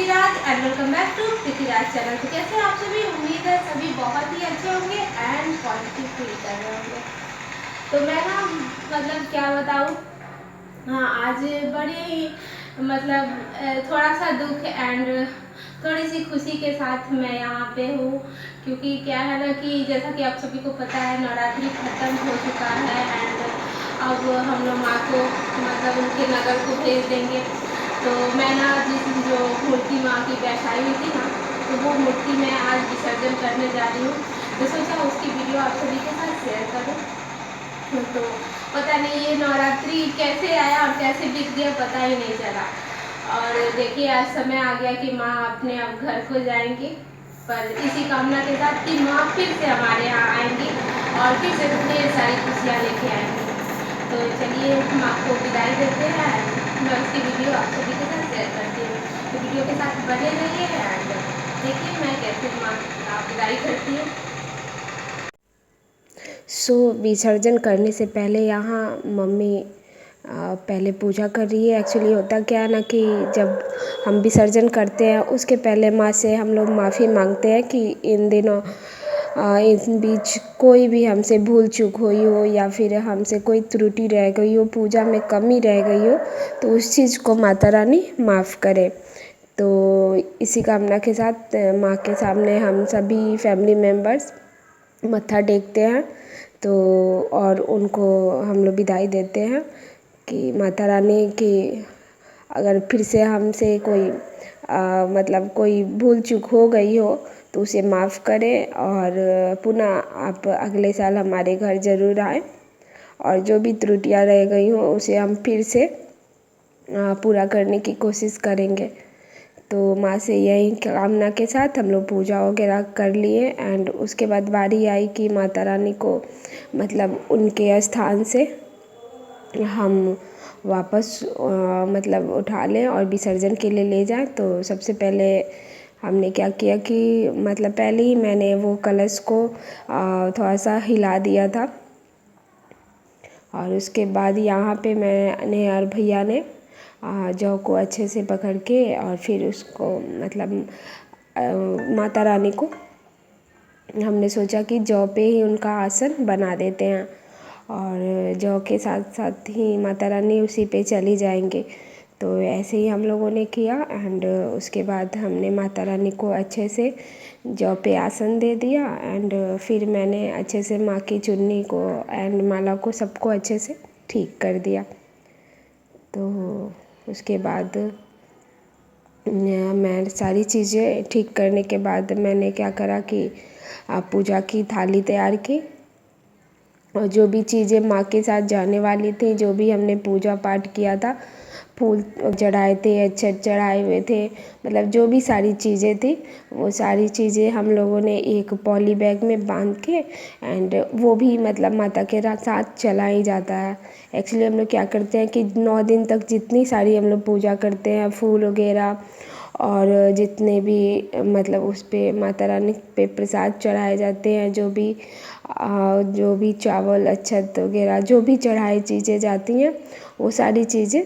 Prithviraj and welcome back to Prithviraj channel. तो कैसे हैं आप सभी? उम्मीद है सभी बहुत ही अच्छे होंगे एंड पॉजिटिव फील कर रहे होंगे। तो मैं ना क्या बताऊँ, हाँ आज बड़े ही थोड़ा सा दुख एंड थोड़ी सी खुशी के साथ मैं यहाँ पे हूँ, क्योंकि क्या है ना कि जैसा कि आप सभी को पता है नवरात्रि खत्म हो चुका है एंड अब हम लोग माँ को उनके नगर को भेज देंगे। तो मैं ना जो मूर्ति माँ की बैठाई हुई थी ना, तो वो मूर्ति मैं आज विसर्जन करने जा रही हूँ। तो सोचा उसकी वीडियो आप सभी के साथ शेयर करूँ। तो पता नहीं ये नवरात्रि कैसे आया और कैसे बीत गया पता ही नहीं चला। और देखिए आज समय आ गया कि माँ अपने अब घर को जाएंगी, पर इसी कामना के साथ कि माँ फिर से हमारे यहाँ आएंगी और फिर से ढेर सारी खुशियाँ लेके आएंगी। तो चलिए माँ को विदाई देते हैं। मैं उसकी वीडियो आप सभी के साथ शेयर करती हूँ, तो वीडियो के साथ बने रहिए एंड देखिए मैं कैसे माँ का विदाई करती हूँ। विसर्जन करने से पहले यहाँ मम्मी पहले पूजा कर रही है। एक्चुअली होता क्या है ना कि जब हम विसर्जन करते हैं उसके पहले माँ से हम लोग माफ़ी मांगते हैं कि इन दिनों इन बीच कोई भी हमसे भूल चूक हुई हो या फिर हमसे कोई त्रुटि रह गई हो, पूजा में कमी रह गई हो, तो उस चीज़ को माता रानी माफ़ करे। तो इसी कामना के साथ माँ के सामने हम सभी फैमिली मेम्बर्स मत्था टेकते हैं। तो और उनको हम लोग विदाई देते हैं कि माता रानी की अगर फिर से हमसे कोई कोई भूल चूक हो गई हो तो उसे माफ़ करें और पुनः आप अगले साल हमारे घर ज़रूर आएँ और जो भी त्रुटियां रह गई हो उसे हम फिर से पूरा करने की कोशिश करेंगे। तो माँ से यही कामना के साथ हम लोग पूजा वगैरह कर लिए एंड उसके बाद बारी आई कि माता रानी को उनके स्थान से हम वापस उठा लें और विसर्जन के लिए ले जाएं। तो सबसे पहले हमने क्या किया कि पहले ही मैंने वो कलश को थोड़ा सा हिला दिया था और उसके बाद यहाँ पे मैंने और भैया ने जौ को अच्छे से पकड़ के और फिर उसको माता रानी को हमने सोचा कि जौ पे ही उनका आसन बना देते हैं और जौ के साथ साथ ही माता रानी उसी पे चली जाएंगे। तो ऐसे ही हम लोगों ने किया एंड उसके बाद हमने माता रानी को अच्छे से जौ पे आसन दे दिया एंड फिर मैंने अच्छे से माँ की चुन्नी को एंड माला को सबको अच्छे से ठीक कर दिया। तो उसके बाद मैं सारी चीज़ें ठीक करने के बाद मैंने क्या करा कि पूजा की थाली तैयार की और जो भी चीज़ें माँ के साथ जाने वाली थी, जो भी हमने पूजा पाठ किया था, फूल चढ़ाए थे, अक्षत चढ़ाए हुए थे, जो भी सारी चीज़ें थी वो सारी चीज़ें हम लोगों ने एक पॉली बैग में बांध के एंड वो भी माता के साथ चला ही जाता है। एक्चुअली हम लोग क्या करते हैं कि 9 दिन तक जितनी सारी हम लोग पूजा करते हैं, फूल वगैरह और जितने भी उस पर माता रानी पे प्रसाद चढ़ाए जाते हैं, जो भी चावल अक्षत वगैरह जो भी चढ़ाई चीज़ें जाती हैं वो सारी चीज़ें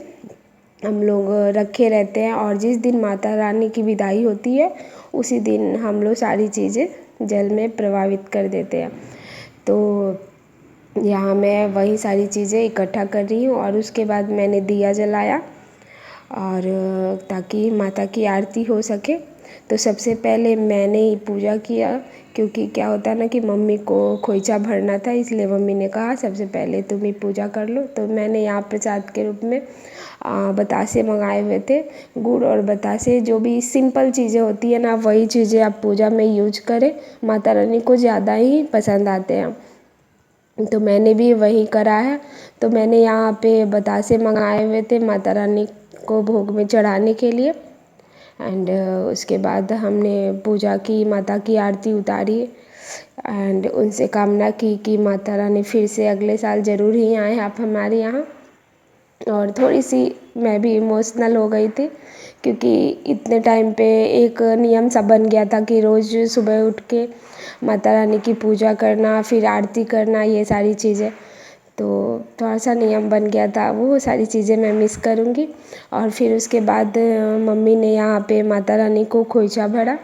हम लोग रखे रहते हैं और जिस दिन माता रानी की विदाई होती है उसी दिन हम लोग सारी चीज़ें जल में प्रवाहित कर देते हैं। तो यहाँ मैं वही सारी चीज़ें इकट्ठा कर रही हूँ और उसके बाद मैंने दिया जलाया और ताकि माता की आरती हो सके। तो सबसे पहले मैंने ही पूजा किया, क्योंकि क्या होता है ना कि मम्मी को खोइचा भरना था, इसलिए मम्मी ने कहा सबसे पहले तुम ही पूजा कर लो। तो मैंने यहाँ प्रसाद के रूप में बतासे मंगाए हुए थे। गुड़ और बतासे जो भी सिंपल चीज़ें होती है ना, वही चीज़ें आप पूजा में यूज करें, माता रानी को ज़्यादा ही पसंद आते हैं। तो मैंने भी वही करा है। तो मैंने यहाँ पे बतासे मंगाए हुए थे माता रानी को भोग में चढ़ाने के लिए एंड उसके बाद हमने पूजा की, माता की आरती उतारी एंड उनसे कामना की कि माता रानी फिर से अगले साल ज़रूर ही आए आप हमारे यहाँ। और थोड़ी सी मैं भी इमोशनल हो गई थी, क्योंकि इतने टाइम पे एक नियम सा बन गया था कि रोज़ सुबह उठ के माता रानी की पूजा करना, फिर आरती करना, ये सारी चीज़ें। तो थोड़ा सा नियम बन गया था, वो सारी चीज़ें मैं मिस करूँगी। और फिर उसके बाद मम्मी ने यहाँ पे माता रानी को खोइचा भरा।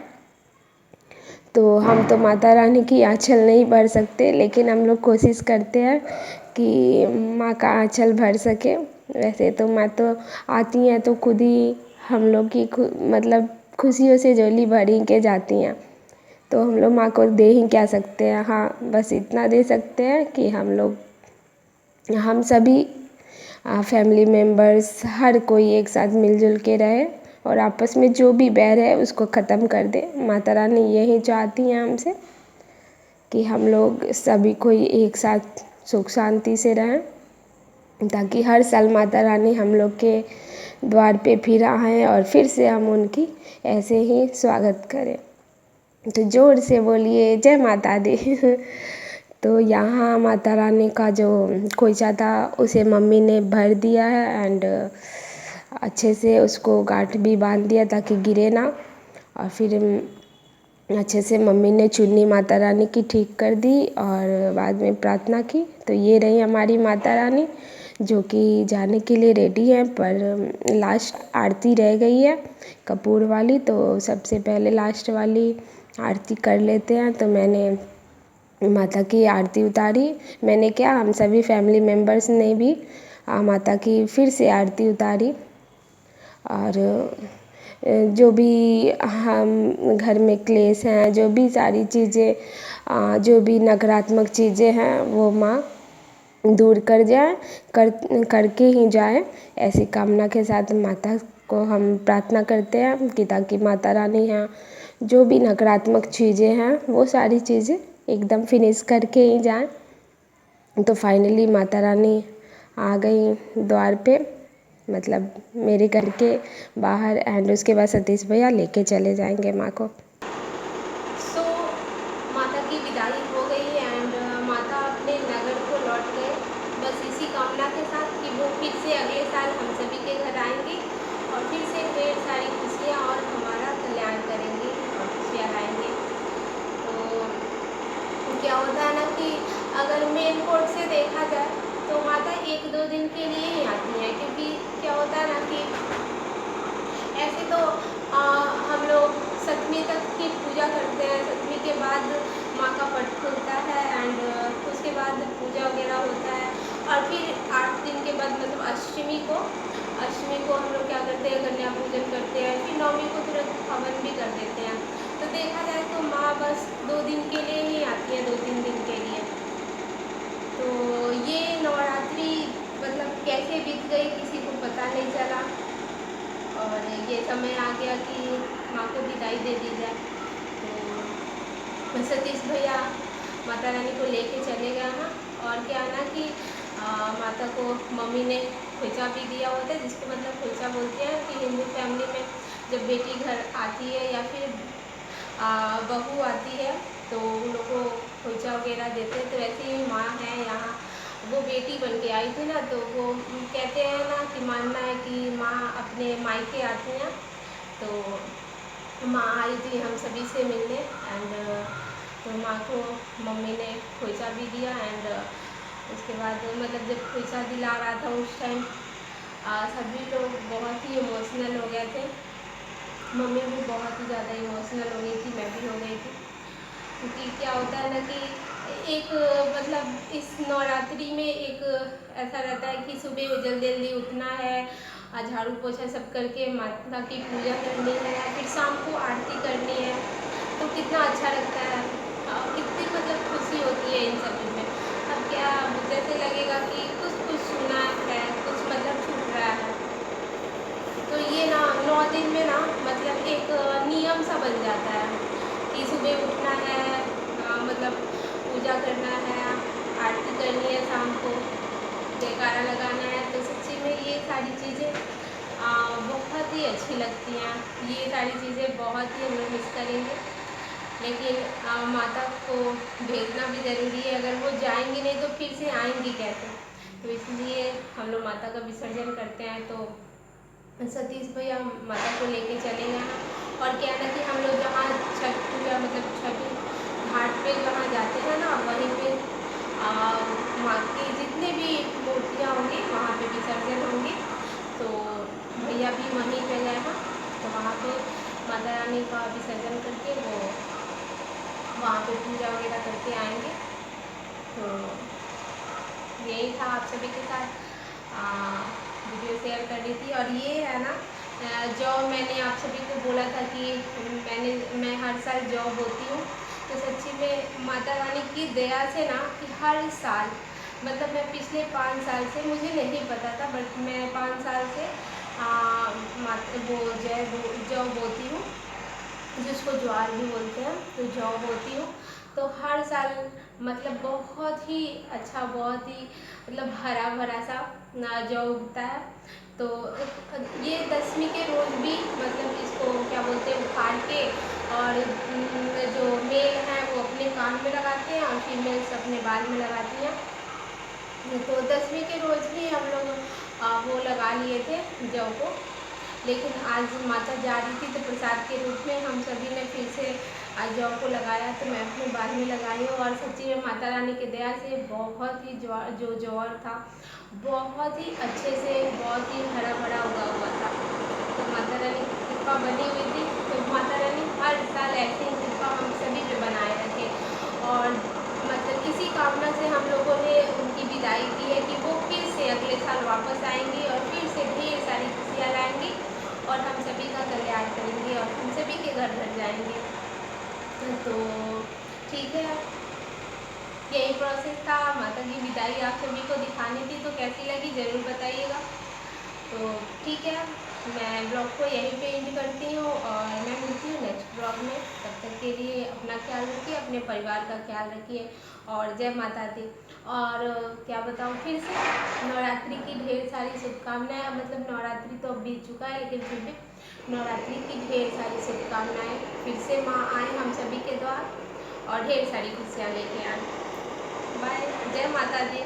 तो हम तो माता रानी की आँचल नहीं भर सकते, लेकिन हम लोग कोशिश करते हैं कि माँ का आँचल भर सके। वैसे तो माँ तो आती हैं तो खुद ही हम लोग की मतलब खुशियों से झोली भर ही के जाती हैं। तो हम लोग माँ को दे ही क्या सकते हैं। हाँ, बस इतना दे सकते हैं कि हम सभी फैमिली मेम्बर्स हर कोई एक साथ मिलजुल के रहे और आपस में जो भी बैर है उसको ख़त्म कर दे। माता रानी यही चाहती हैं हमसे कि हम लोग सभी कोई एक साथ सुख शांति से रहें, ताकि हर साल माता रानी हम लोग के द्वार पे फिर आएँ और फिर से हम उनकी ऐसे ही स्वागत करें। तो ज़ोर से बोलिए जय माता दी। तो यहाँ माता रानी का जो खोइचा था उसे मम्मी ने भर दिया है एंड अच्छे से उसको गांठ भी बांध दिया ताकि गिरे ना। और फिर अच्छे से मम्मी ने चुन्नी माता रानी की ठीक कर दी और बाद में प्रार्थना की। तो ये रही हमारी माता रानी जो कि जाने के लिए रेडी है, पर लास्ट आरती रह गई है कपूर वाली। तो सबसे पहले लास्ट वाली आरती कर लेते हैं। तो मैंने माता की आरती उतारी। मैंने क्या, हम सभी फैमिली मेम्बर्स ने भी माता की फिर से आरती उतारी। और जो भी हम घर में क्लेश हैं, जो भी सारी चीज़ें जो भी नकारात्मक चीज़ें हैं वो माँ दूर कर जाए, करके ही जाए, ऐसी कामना के साथ माता को हम प्रार्थना करते हैं कि ताकि माता रानी यहाँ जो भी नकारात्मक चीज़ें हैं वो सारी चीज़ें एकदम फिनिश करके ही जाएं। तो फाइनली माता रानी आ गई द्वार पे, मतलब मेरे घर के बाहर। एंड उसके बाद सतीश भैया लेके चले जाएंगे माँ को। सो माता की विदाई हो गई एंड माता अपने नगर को लौट गए, बस इसी कामना के साथ कि वो फिर से अगले साल हम सभी के घर आएंगी और फिर से ढेर सारी खुशियाँ और हमारा कल्याण करेंगी और खुशियाँ लाएंगे। तो क्या होता है ना कि अगर मेन कोर्ट से देखा जाए तो माता 1-2 दिन के लिए ही आती हैं, क्योंकि क्या होता है ना कि ऐसे तो हम लोग सप्तमी तक की पूजा करते हैं। सप्तमी के बाद माँ का पट खुलता है एंड उसके बाद पूजा वगैरह होता है और फिर 8 दिन के बाद मतलब अष्टमी को हम लोग क्या करते हैं, कन्या पूजन करते हैं। फिर नवमी को तुरंत हवन भी कर देते हैं। तो देखा जाए तो माँ बस 2 दिन के लिए ही आती है, 2-3 दिन के लिए। तो ये नवरात्रि मतलब कैसे बीत गई किसी को पता नहीं चला और ये समय आ गया कि माँ को विदाई दे दी जाए। तो सतीश भैया माता रानी को लेके चले गए हैं। और क्या है ना कि माता को मम्मी ने खोइचा भी दिया होता है, जिसको मतलब खोइचा बोलते हैं कि हिंदू फैमिली में जब बेटी घर आती है या फिर बहू आती है तो उन लोग को खोइचा वगैरह देते हैं। तो ऐसे ही माँ है यहाँ, वो बेटी बन के आई थी ना, तो वो कहते हैं ना कि मानना है कि माँ अपने मायके आती हैं। तो माँ आई थी हम सभी से मिलने एंड तो माँ को मम्मी ने खोइचा भी दिया एंड उसके बाद मतलब जब खोइचा दिला रहा था उस टाइम सभी लोग बहुत ही इमोशनल हो गए थे। मम्मी भी बहुत ही ज़्यादा इमोशनल हो गई थी, मैं भी हो गई थी। क्योंकि क्या होता है ना कि एक मतलब इस नवरात्रि में एक ऐसा रहता है कि सुबह जल्दी जल्दी उठना है, झाड़ू पोछा सब करके माता की पूजा करनी है, फिर शाम को आरती करनी है। तो कितना अच्छा लगता है, कितनी मतलब खुशी होती है इन सभी में। अब क्या जैसे लगेगा कि कुछ कुछ सुना है, कुछ मतलब छूट रहा है। तो ये ना 9 दिन में ना मतलब एक नियम सा बन जाता है कि सुबह उठना है, मतलब पूजा करना है, आरती करनी है, शाम को जयकारा लगाना है। तो सच्ची में ये सारी चीज़ें बहुत ही अच्छी लगती हैं। ये सारी चीज़ें बहुत ही हम लोग मिस करेंगे, लेकिन माता को भेजना भी ज़रूरी है। अगर वो जाएंगी नहीं तो फिर से आएंगी कैसे। तो इसलिए हम लोग माता का विसर्जन करते हैं। तो सतीश भैया माता को लेके चले गए हैं। और क्या है ना कि हम लोग जहाँ छठ पूजा मतलब छठ घाट पे जहाँ जाते हैं ना, वहीं पे माँ के जितने भी रानी का विसर्जन करके वो वहाँ पे पूजा वगैरह करके आएंगे। तो यही था आप सभी के साथ वीडियो शेयर करनी थी। और ये है ना जो मैंने आप सभी को बोला था कि मैं हर साल जॉब होती हूँ, तो सच्ची में माता रानी की दया से ना कि हर साल मतलब मैं पिछले 5 साल से मुझे नहीं पता था, बट मैं 5 साल से वो जौ बोती हूँ, जिसको ज्वार भी बोलते हैं, तो जौ बोती हूँ। तो हर साल मतलब बहुत ही अच्छा, बहुत ही मतलब हरा भरा सा जौ उगता है। तो ये दसवीं के रोज़ भी मतलब इसको क्या बोलते हैं उखाड़ के, और जो मेल हैं वो अपने कान में लगाते हैं और फीमेल्स अपने बाल में लगाती हैं। तो दसवीं के रोज़ ही हम लोग वो लगा लिए थे जौ को, लेकिन आज माता जा रही थी तो प्रसाद के रूप में हम सभी ने फिर से जौ को लगाया, तो मैं अपने बाल में लगाई हूँ। और सच्ची में माता रानी की दया से बहुत ही जो ज्वार था बहुत ही अच्छे से, बहुत ही हरा भरा उगा हुआ था। तो माता रानी की कृपा बनी हुई थी। तो माता रानी हर साल ऐसी ही कृपा हम सभी पे बनाए रखे। और मतलब इसी कामना से हम लोगों ने उनकी विदाई की है कि वो फिर से अगले साल वापस आएंगी और फिर से ढेर सारी खुशियाँ लाएंगी और हम सभी का कल्याण करेंगे और हम सभी के घर भर जाएंगे। तो ठीक है, यही प्रोसेस था। माता की विदाई आप सभी को दिखानी थी, तो कैसी लगी ज़रूर बताइएगा। तो ठीक है, मैं ब्लॉग को यहीं पे एंड करती हूँ और मैं मिलती हूँ नेक्स्ट ब्लॉग में। तब तक के लिए अपना ख्याल रखिए, अपने परिवार का ख्याल रखिए और जय माता दी। और क्या बताऊँ फिर से, नवरात्रि की ढेर सारी शुभकामनाएं। मतलब नवरात्रि तो अब बीत चुका है, लेकिन फिर भी नवरात्रि की ढेर सारी शुभकामनाएं। फिर से माँ आए हम सभी के द्वार और ढेर सारी खुशियाँ लेके आए। बाय, जय माता दी।